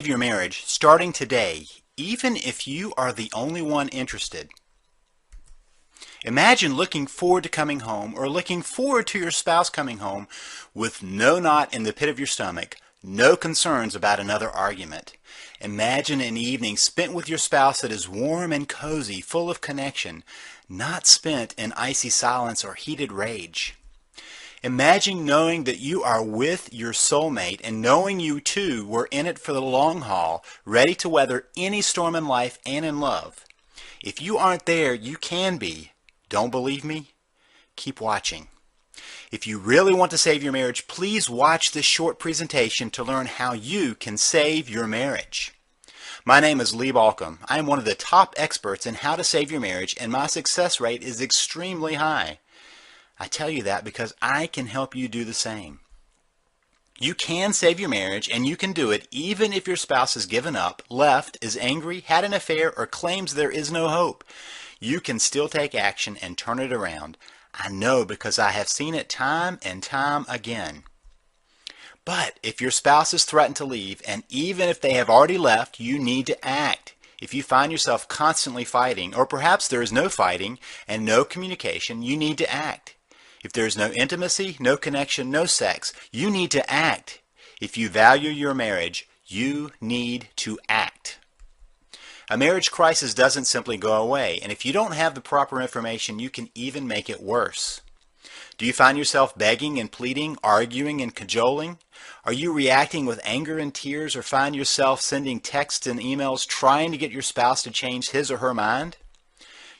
Your marriage starting today, even if you are the only one interested. Imagine looking forward to coming home or looking forward to your spouse coming home with no knot in the pit of your stomach, no concerns about another argument. Imagine an evening spent with your spouse that is warm and cozy, full of connection, not spent in icy silence or heated rage. Imagine knowing that you are with your soulmate and knowing you two were in it for the long haul, ready to weather any storm in life and in love. If you aren't there, you can be. Don't believe me? Keep watching. If you really want to save your marriage, please watch this short presentation to learn how you can save your marriage. My name is Lee Balcom. I am one of the top experts in how to save your marriage, and my success rate is extremely high. I tell you that because I can help you do the same. You can save your marriage, and you can do it even if your spouse has given up, left, is angry, had an affair, or claims there is no hope. You can still take action and turn it around. I know because I have seen it time and time again. But if your spouse has threatened to leave, and even if they have already left, you need to act. If you find yourself constantly fighting, or perhaps there is no fighting and no communication, you need to act. If there is no intimacy, no connection, no sex, you need to act. If you value your marriage, you need to act. A marriage crisis doesn't simply go away, and if you don't have the proper information, you can even make it worse. Do you find yourself begging and pleading, arguing and cajoling? Are you reacting with anger and tears, or find yourself sending texts and emails trying to get your spouse to change his or her mind?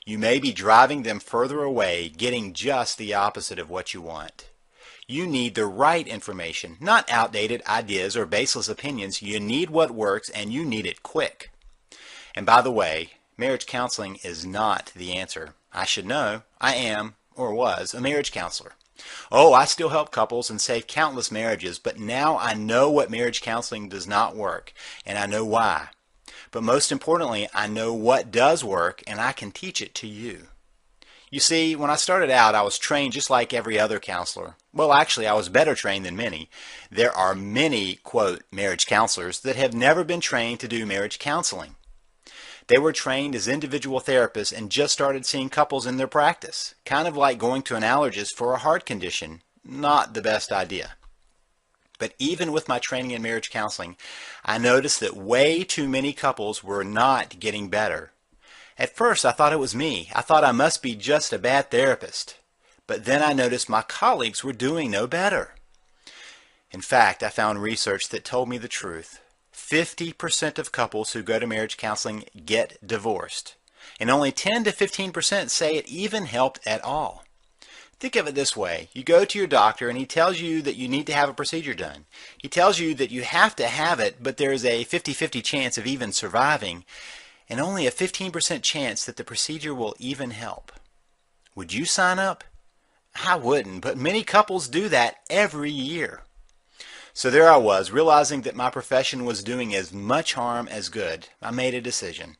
You may be driving them further away, getting just the opposite of what you want. You need the right information, not outdated ideas or baseless opinions. You need what works, and you need it quick. And by the way, marriage counseling is not the answer. I should know. I am, or was, a marriage counselor. Oh, I still help couples and save countless marriages, but now I know what marriage counseling does not work, and I know why. But most importantly, I know what does work, and I can teach it to you. You see, when I started out, I was trained just like every other counselor. Well, actually, I was better trained than many. There are many, quote, marriage counselors that have never been trained to do marriage counseling. They were trained as individual therapists and just started seeing couples in their practice. Kind of like going to an allergist for a heart condition. Not the best idea. But even with my training in marriage counseling, I noticed that way too many couples were not getting better. At first, I thought it was me. I thought I must be just a bad therapist. But then I noticed my colleagues were doing no better. In fact, I found research that told me the truth. 50% of couples who go to marriage counseling get divorced. And only 10 to 15% say it even helped at all. Think of it this way. You go to your doctor and he tells you that you need to have a procedure done. He tells you that you have to have it, but there's a 50-50 chance of even surviving, and only a 15% chance that the procedure will even help. Would you sign up? I wouldn't, but many couples do that every year. So there I was, realizing that my profession was doing as much harm as good. I made a decision.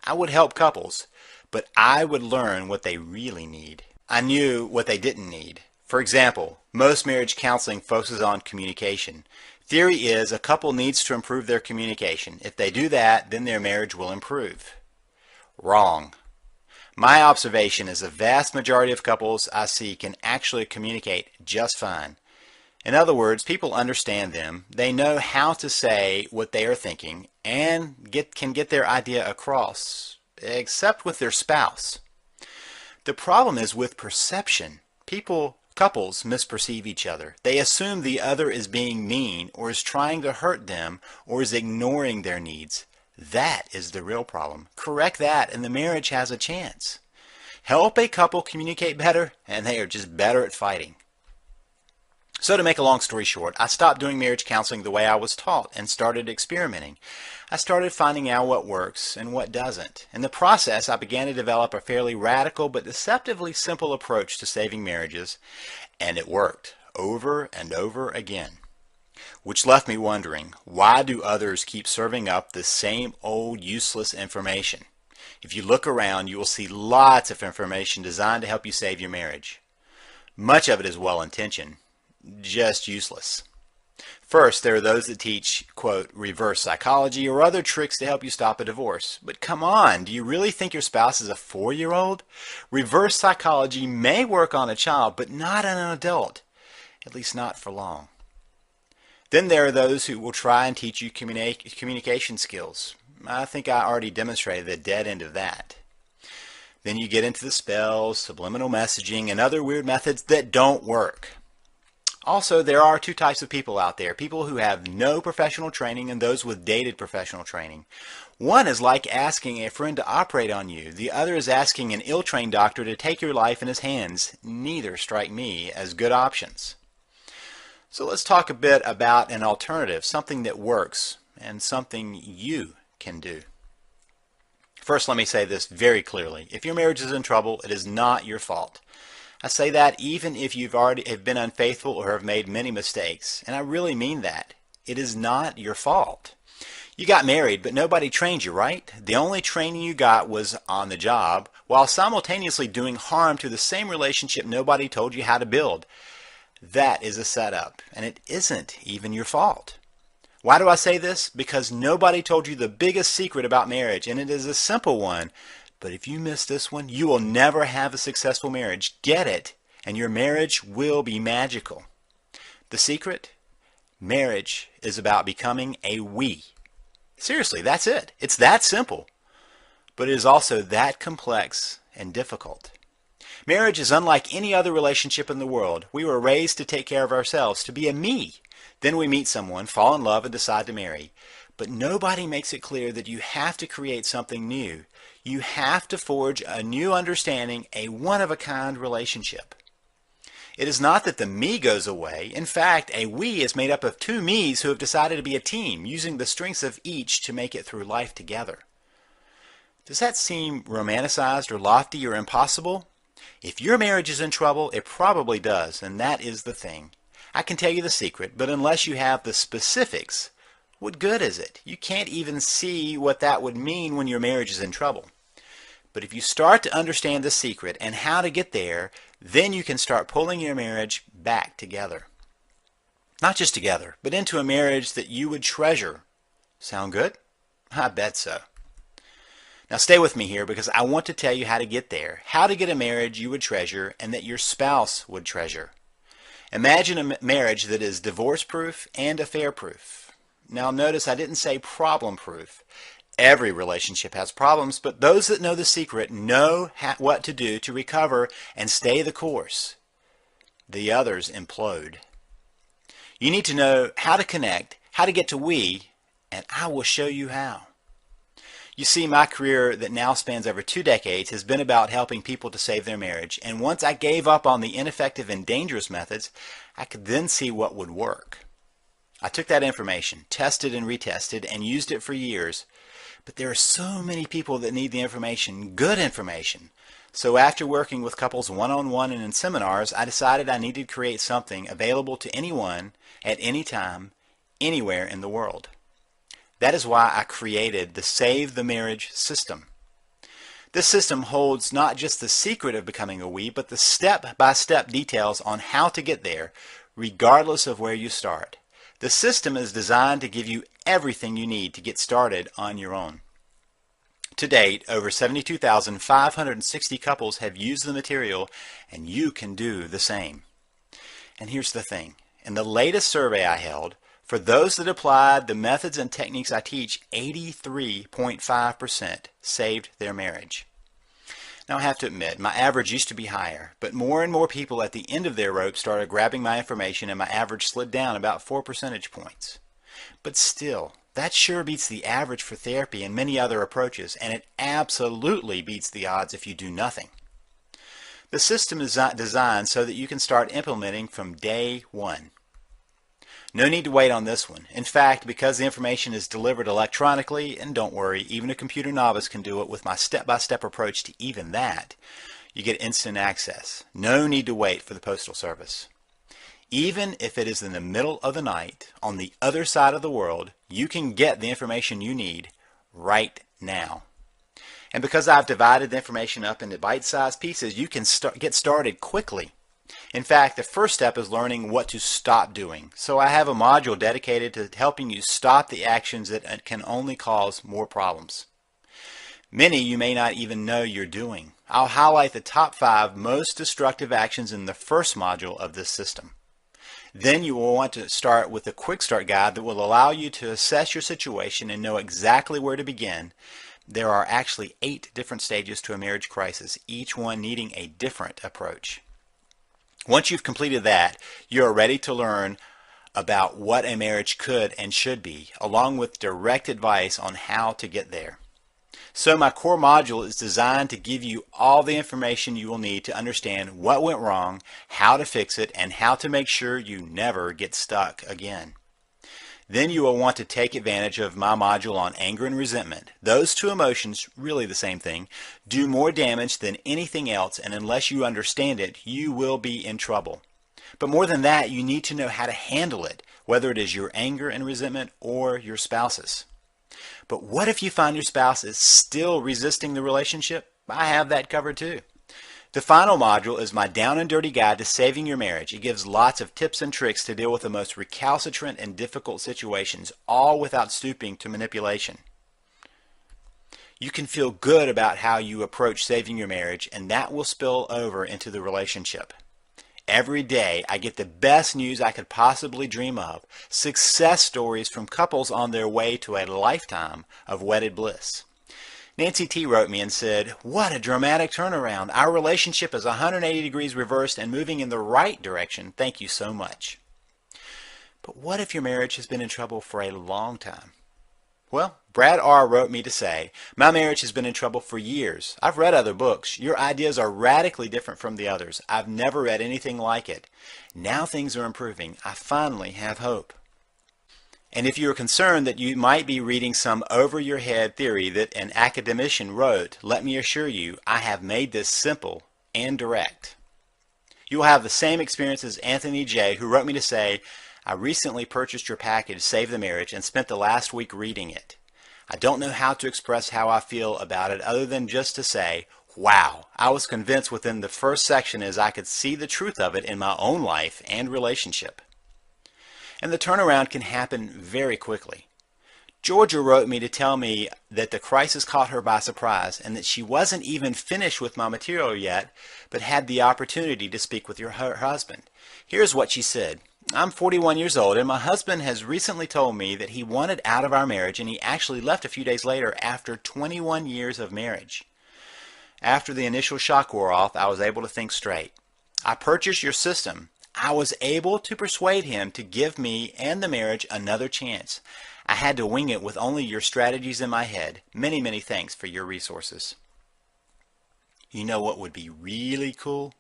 I would help couples, but I would learn what they really need. I knew what they didn't need. For example, most marriage counseling focuses on communication. Theory is a couple needs to improve their communication. If they do that, then their marriage will improve. Wrong. My observation is the vast majority of couples I see can actually communicate just fine. In other words, people understand them. They know how to say what they are thinking and can get their idea across, except with their spouse. The problem is with perception. Couples misperceive each other. They assume the other is being mean or is trying to hurt them or is ignoring their needs. That is the real problem. Correct that and the marriage has a chance. Help a couple communicate better and they are just better at fighting. So to make a long story short, I stopped doing marriage counseling the way I was taught and started experimenting. I started finding out what works and what doesn't. In the process, I began to develop a fairly radical but deceptively simple approach to saving marriages, and it worked over and over again. Which left me wondering, why do others keep serving up the same old useless information? If you look around, you will see lots of information designed to help you save your marriage. Much of it is well-intentioned, just useless. First, there are those that teach, quote, reverse psychology or other tricks to help you stop a divorce. But come on, do you really think your spouse is a 4-year-old? Reverse psychology may work on a child, but not on an adult, at least not for long. Then there are those who will try and teach you communication skills. I think I already demonstrated the dead end of that. Then you get into the spells, subliminal messaging, and other weird methods that don't work. Also, there are two types of people out there, people who have no professional training and those with dated professional training. One is like asking a friend to operate on you. The other is asking an ill-trained doctor to take your life in his hands. Neither strike me as good options. So let's talk a bit about an alternative, something that works and something you can do. First, let me say this very clearly. If your marriage is in trouble, it is not your fault. I say that even if you've already have been unfaithful or have made many mistakes. And I really mean that. It is not your fault. You got married, but nobody trained you, right? The only training you got was on the job, while simultaneously doing harm to the same relationship nobody told you how to build. That is a setup, and it isn't even your fault. Why do I say this? Because nobody told you the biggest secret about marriage, and it is a simple one. But if you miss this one, you will never have a successful marriage. Get it, and your marriage will be magical. The secret? Marriage is about becoming a we. Seriously, that's it. It's that simple. But it is also that complex and difficult. Marriage is unlike any other relationship in the world. We were raised to take care of ourselves, to be a me. Then we meet someone, fall in love, and decide to marry. But nobody makes it clear that you have to create something new. You have to forge a new understanding, a one-of-a-kind relationship. It is not that the me goes away. In fact, a we is made up of two me's who have decided to be a team, using the strengths of each to make it through life together. Does that seem romanticized or lofty or impossible? If your marriage is in trouble, it probably does, and that is the thing. I can tell you the secret, but unless you have the specifics, what good is it? You can't even see what that would mean when your marriage is in trouble. But if you start to understand the secret and how to get there, then you can start pulling your marriage back together. Not just together, but into a marriage that you would treasure. Sound good? I bet so. Now stay with me here because I want to tell you how to get there, how to get a marriage you would treasure and that your spouse would treasure. Imagine a marriage that is divorce-proof and affair-proof. Now notice I didn't say problem-proof. Every relationship has problems, but those that know the secret know what to do to recover and stay the course. The others implode. You need to know how to connect, how to get to we, and I will show you how. You see, my career that now spans over 2 decades has been about helping people to save their marriage, and once I gave up on the ineffective and dangerous methods, I could then see what would work. I took that information, tested and retested, and used it for years. But there are so many people that need the information, good information. So after working with couples one-on-one and in seminars, I decided I needed to create something available to anyone, at any time, anywhere in the world. That is why I created the Save the Marriage system. This system holds not just the secret of becoming a we, but the step-by-step details on how to get there, regardless of where you start. The system is designed to give you everything you need to get started on your own. To date, over 72,560 couples have used the material, and you can do the same. And here's the thing. In the latest survey I held, for those that applied the methods and techniques I teach, 83.5% saved their marriage. Now I have to admit, my average used to be higher, but more and more people at the end of their rope started grabbing my information and my average slid down about 4 percentage points. But still, that sure beats the average for therapy and many other approaches, and it absolutely beats the odds if you do nothing. The system is designed so that you can start implementing from day one. No need to wait on this one. In fact, because the information is delivered electronically, and don't worry, even a computer novice can do it with my step-by-step approach to even that, you get instant access. No need to wait for the postal service. Even if it is in the middle of the night, on the other side of the world, you can get the information you need right now. And because I've divided the information up into bite-sized pieces, you can get started quickly. In fact, the first step is learning what to stop doing. So I have a module dedicated to helping you stop the actions that can only cause more problems. Many you may not even know you're doing. I'll highlight the top 5 most destructive actions in the first module of this system. Then you will want to start with a quick start guide that will allow you to assess your situation and know exactly where to begin. There are actually 8 different stages to a marriage crisis, each one needing a different approach. Once you've completed that, you are ready to learn about what a marriage could and should be, along with direct advice on how to get there. So my core module is designed to give you all the information you will need to understand what went wrong, how to fix it, and how to make sure you never get stuck again. Then you will want to take advantage of my module on anger and resentment. Those 2 emotions, really the same thing, do more damage than anything else, and unless you understand it, you will be in trouble. But more than that, you need to know how to handle it, whether it is your anger and resentment or your spouse's. But what if you find your spouse is still resisting the relationship? I have that covered too. The final module is my down and dirty guide to saving your marriage. It gives lots of tips and tricks to deal with the most recalcitrant and difficult situations, all without stooping to manipulation. You can feel good about how you approach saving your marriage, and that will spill over into the relationship. Every day I get the best news I could possibly dream of, success stories from couples on their way to a lifetime of wedded bliss. Nancy T. wrote me and said, "What a dramatic turnaround. Our relationship is 180 degrees reversed and moving in the right direction. Thank you so much." But what if your marriage has been in trouble for a long time? Well, Brad R. wrote me to say, "My marriage has been in trouble for years. I've read other books. Your ideas are radically different from the others. I've never read anything like it. Now things are improving. I finally have hope." And if you're concerned that you might be reading some over-your-head theory that an academician wrote, let me assure you, I have made this simple and direct. You will have the same experience as Anthony J., who wrote me to say, "I recently purchased your package, Save the Marriage, and spent the last week reading it. I don't know how to express how I feel about it other than just to say, wow, I was convinced within the first section as I could see the truth of it in my own life and relationship." And the turnaround can happen very quickly. Georgia wrote me to tell me that the crisis caught her by surprise and that she wasn't even finished with my material yet, but had the opportunity to speak with her husband. Here's what she said. "I'm 41 years old and my husband has recently told me that he wanted out of our marriage, and he actually left a few days later after 21 years of marriage. After the initial shock wore off, I was able to think straight. I purchased your system. I was able to persuade him to give me and the marriage another chance. I had to wing it with only your strategies in my head. Many, many thanks for your resources." You know what would be really cool?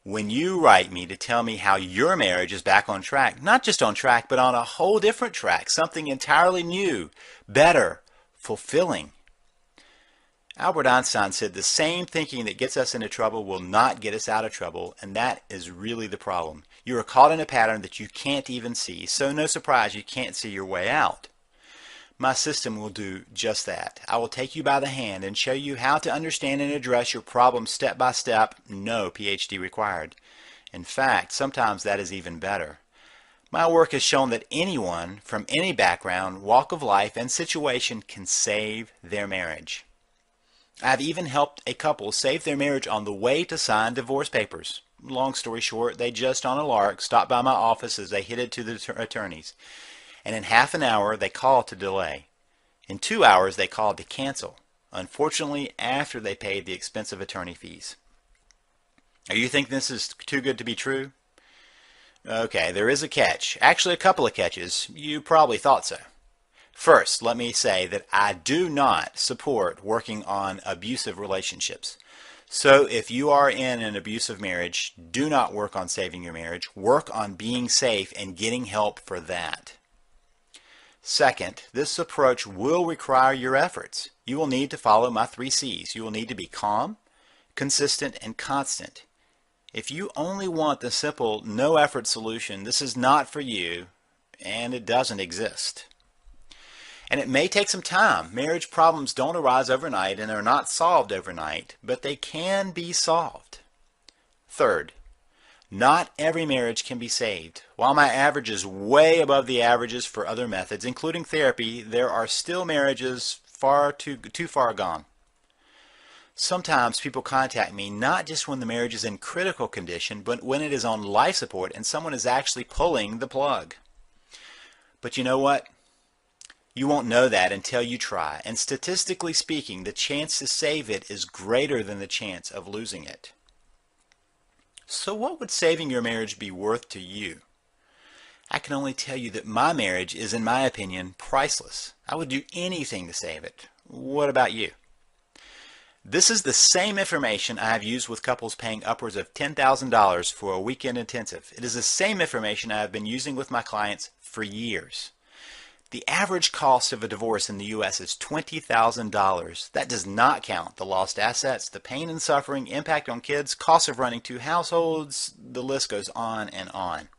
When you write me to tell me how your marriage is back on track, not just on track, but on a whole different track, something entirely new, better, fulfilling. Albert Einstein said the same thinking that gets us into trouble will not get us out of trouble, and that is really the problem. You are caught in a pattern that you can't even see, so no surprise you can't see your way out. My system will do just that. I will take you by the hand and show you how to understand and address your problems step by step, no PhD required. In fact, sometimes that is even better. My work has shown that anyone from any background, walk of life, and situation can save their marriage. I've even helped a couple save their marriage on the way to sign divorce papers. Long story short, they just on a lark stopped by my office as they headed to the attorneys. And in half an hour, they called to delay. In 2 hours, they called to cancel. Unfortunately, after they paid the expensive attorney fees. Are you thinking this is too good to be true? Okay, there is a catch. Actually, a couple of catches. You probably thought so. First, let me say that I do not support working on abusive relationships. So if you are in an abusive marriage, do not work on saving your marriage. Work on being safe and getting help for that. Second, this approach will require your efforts. You will need to follow my 3 C's. You will need to be calm, consistent, and constant. If you only want the simple, no-effort solution, this is not for you, and it doesn't exist. And it may take some time. Marriage problems don't arise overnight and are not solved overnight, but they can be solved. Third, not every marriage can be saved. While my average is way above the averages for other methods, including therapy, there are still marriages too far gone. Sometimes people contact me not just when the marriage is in critical condition, but when it is on life support and someone is actually pulling the plug. But you know what? You won't know that until you try, and statistically speaking, the chance to save it is greater than the chance of losing it. So what would saving your marriage be worth to you? I can only tell you that my marriage is, in my opinion, priceless. I would do anything to save it. What about you? This is the same information I have used with couples paying upwards of $10,000 for a weekend intensive. It is the same information I have been using with my clients for years. The average cost of a divorce in the U.S. is $20,000. That does not count the lost assets, the pain and suffering, impact on kids, cost of running two households, the list goes on and on.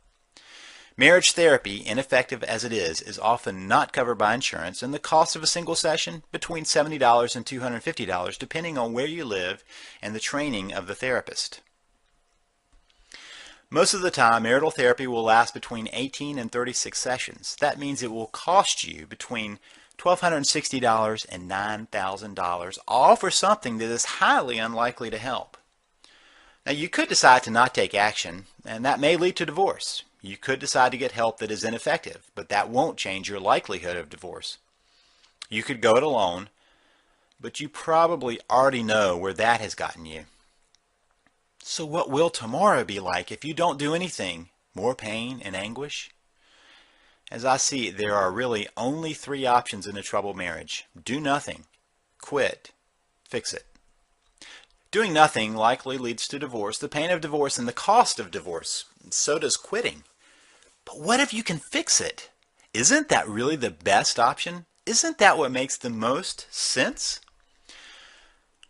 Marriage therapy, ineffective as it is often not covered by insurance, and the cost of a single session between $70 and $250 depending on where you live and the training of the therapist. Most of the time, marital therapy will last between 18 and 36 sessions. That means it will cost you between $1,260 and $9,000, all for something that is highly unlikely to help. Now, you could decide to not take action, and that may lead to divorce. You could decide to get help that is ineffective, but that won't change your likelihood of divorce. You could go it alone, but you probably already know where that has gotten you. So what will tomorrow be like if you don't do anything? More pain and anguish? As I see it, there are really only three options in a troubled marriage. Do nothing, quit, fix it. Doing nothing likely leads to divorce, the pain of divorce, and the cost of divorce. So does quitting. But what if you can fix it? Isn't that really the best option? Isn't that what makes the most sense?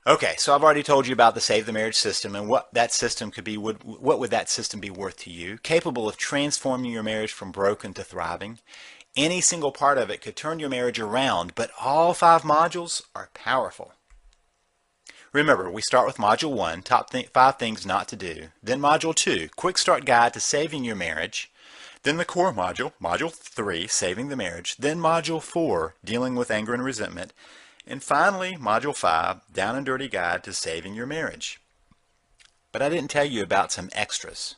Okay, so I've already told you about the Save the Marriage system and what that system could be. What would that system be worth to you? Capable of transforming your marriage from broken to thriving. Any single part of it could turn your marriage around, but all 5 modules are powerful. Remember, we start with Module 1, top 5 things not to do. Then Module 2, Quick Start Guide to Saving Your Marriage. Then the core module, Module 3, Saving the Marriage. Then Module 4, Dealing with Anger and Resentment. And finally, Module 5, Down and Dirty Guide to Saving Your Marriage. But I didn't tell you about some extras.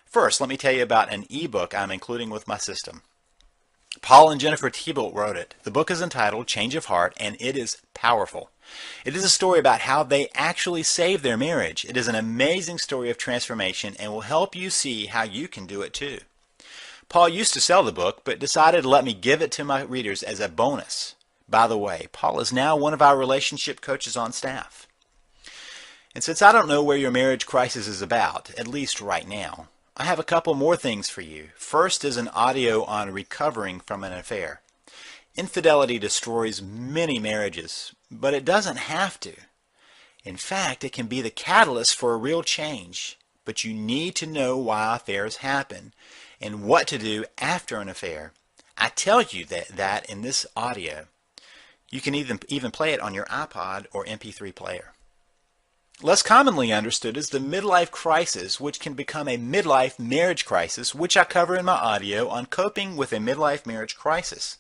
First, let me tell you about an ebook I'm including with my system. Paul and Jennifer Thibault wrote it. The book is entitled Change of Heart, and it is powerful. It is a story about how they actually saved their marriage. It is an amazing story of transformation and will help you see how you can do it too. Paul used to sell the book, but decided to let me give it to my readers as a bonus. By the way, Paul is now one of our relationship coaches on staff. And since I don't know where your marriage crisis is about, at least right now, I have a couple more things for you. First is an audio on recovering from an affair. Infidelity destroys many marriages, but it doesn't have to. In fact, it can be the catalyst for a real change, but you need to know why affairs happen and what to do after an affair. I tell you that in this audio. You can even play it on your iPod or MP3 player. Less commonly understood is the midlife crisis, which can become a midlife marriage crisis, which I cover in my audio on coping with a midlife marriage crisis.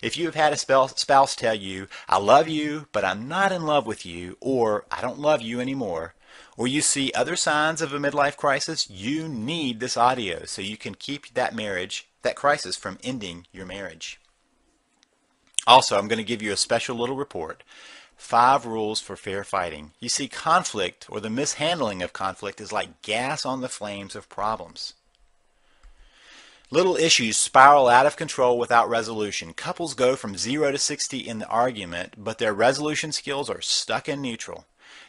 If you have had a spouse tell you, I love you, but I'm not in love with you, or I don't love you anymore, or you see other signs of a midlife crisis, you need this audio so you can keep that crisis from ending your marriage. Also, I'm going to give you a special little report. 5 rules for fair fighting. You see, conflict or the mishandling of conflict is like gas on the flames of problems. Little issues spiral out of control without resolution. Couples go from 0 to 60 in the argument, but their resolution skills are stuck in neutral.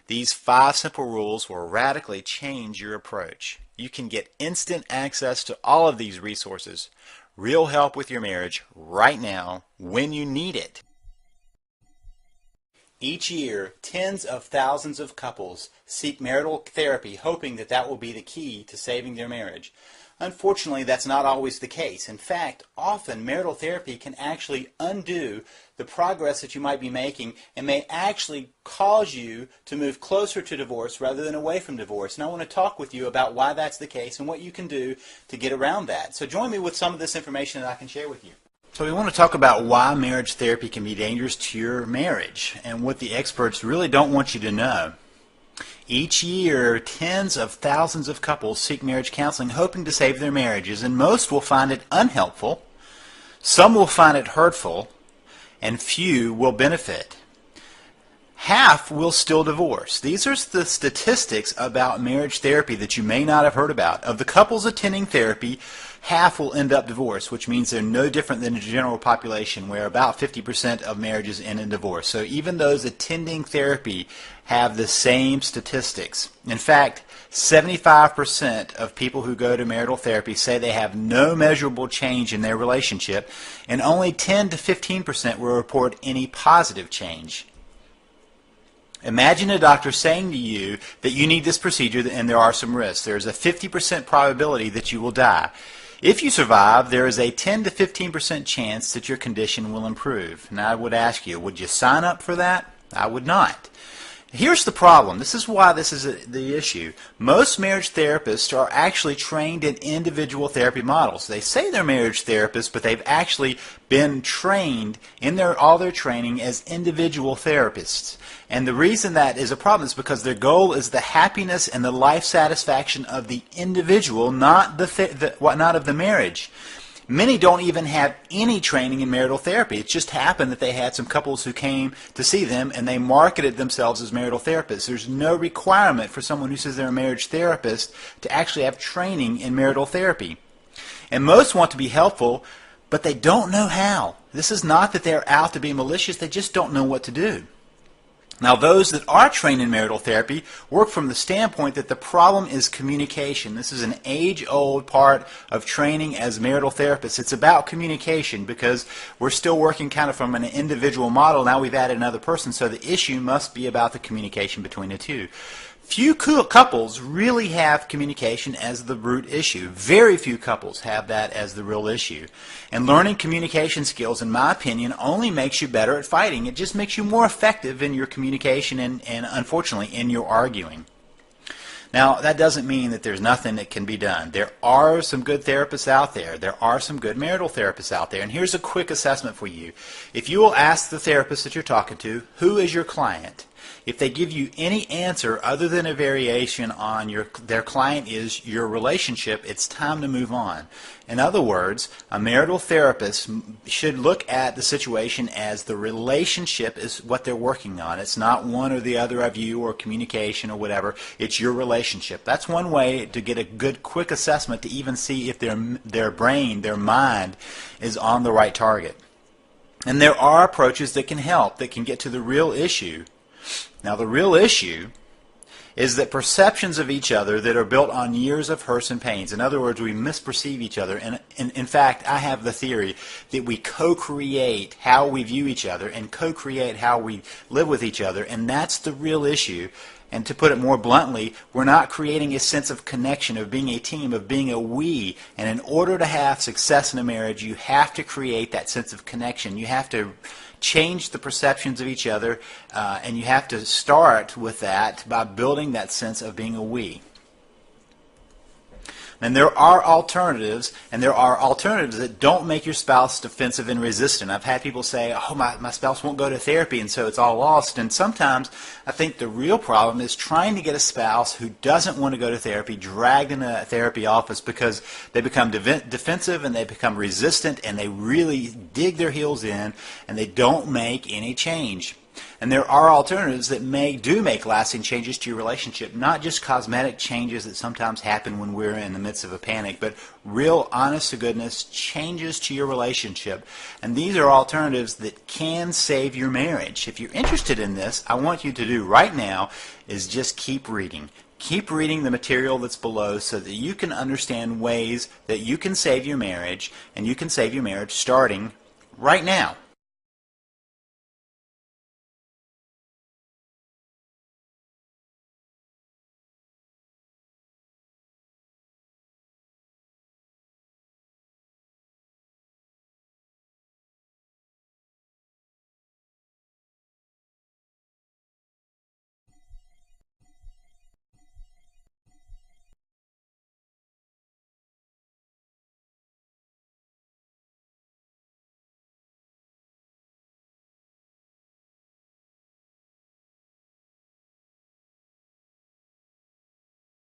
These 5 simple rules will radically change your approach. You can get instant access to all of these resources. Real help with your marriage right now when you need it. Each year, tens of thousands of couples seek marital therapy, hoping that that will be the key to saving their marriage. Unfortunately, that's not always the case. In fact, often marital therapy can actually undo the progress that you might be making and may actually cause you to move closer to divorce rather than away from divorce. And I want to talk with you about why that's the case and what you can do to get around that. So join me with some of this information that I can share with you. So we want to talk about why marriage therapy can be dangerous to your marriage and what the experts really don't want you to know. Each year, tens of thousands of couples seek marriage counseling hoping to save their marriages, and most will find it unhelpful, some will find it hurtful, and few will benefit. Half will still divorce. These are the statistics about marriage therapy that you may not have heard about. Of the couples attending therapy, half will end up divorced, which means they're no different than the general population, where about 50% of marriages end in divorce. So even those attending therapy have the same statistics. In fact, 75% of people who go to marital therapy say they have no measurable change in their relationship, and only 10 to 15% will report any positive change. Imagine a doctor saying to you that you need this procedure and there are some risks. There is a 50% probability that you will die. If you survive, there is a 10 to 15% chance that your condition will improve. And I would ask you, would you sign up for that? I would not. Here's the problem. This is why this is the issue. Most marriage therapists are actually trained in individual therapy models. They say they're marriage therapists, but they've actually been trained in all their training as individual therapists. And the reason that is a problem is because their goal is the happiness and the life satisfaction of the individual, not of the marriage. Many don't even have any training in marital therapy. It just happened that they had some couples who came to see them and they marketed themselves as marital therapists. There's no requirement for someone who says they're a marriage therapist to actually have training in marital therapy. And most want to be helpful, but they don't know how. This is not that they're out to be malicious, they just don't know what to do. Now, those that are trained in marital therapy work from the standpoint that the problem is communication. This is an age-old part of training as marital therapists. It's about communication because we're still working kind of from an individual model. Now we've added another person, so the issue must be about the communication between the two. Few couples really have communication as the root issue. Very few couples have that as the real issue. And learning communication skills, in my opinion, only makes you better at fighting. It just makes you more effective in your communication and unfortunately, in your arguing. Now, that doesn't mean that there's nothing that can be done. There are some good therapists out there. There are some good marital therapists out there. And here's a quick assessment for you. If you will ask the therapist that you're talking to, who is your client? If they give you any answer other than a variation on their client is your relationship, it's time to move on. In other words, a marital therapist should look at the situation as the relationship is what they're working on. It's not one or the other of you or communication or whatever. It's your relationship. That's one way to get a good quick assessment to even see if their brain, their mind, is on the right target. And there are approaches that can help, that can get to the real issue. Now, the real issue is that perceptions of each other that are built on years of hurts and pains. In other words, we misperceive each other. And in fact, I have the theory that we co-create how we view each other and co-create how we live with each other. And that's the real issue. And to put it more bluntly, we're not creating a sense of connection, of being a team, of being a we. And in order to have success in a marriage, you have to create that sense of connection. You have to change the perceptions of each other, and you have to start with that by building that sense of being a we. And there are alternatives, and there are alternatives that don't make your spouse defensive and resistant. I've had people say, oh, my spouse won't go to therapy, and so it's all lost. And sometimes I think the real problem is trying to get a spouse who doesn't want to go to therapy dragged in a therapy office because they become defensive and they become resistant and they really dig their heels in and they don't make any change. And there are alternatives that do make lasting changes to your relationship, not just cosmetic changes that sometimes happen when we're in the midst of a panic, but real, honest-to-goodness changes to your relationship. And these are alternatives that can save your marriage. If you're interested in this, I want you to do right now is just keep reading. Keep reading the material that's below so that you can understand ways that you can save your marriage, and you can save your marriage starting right now.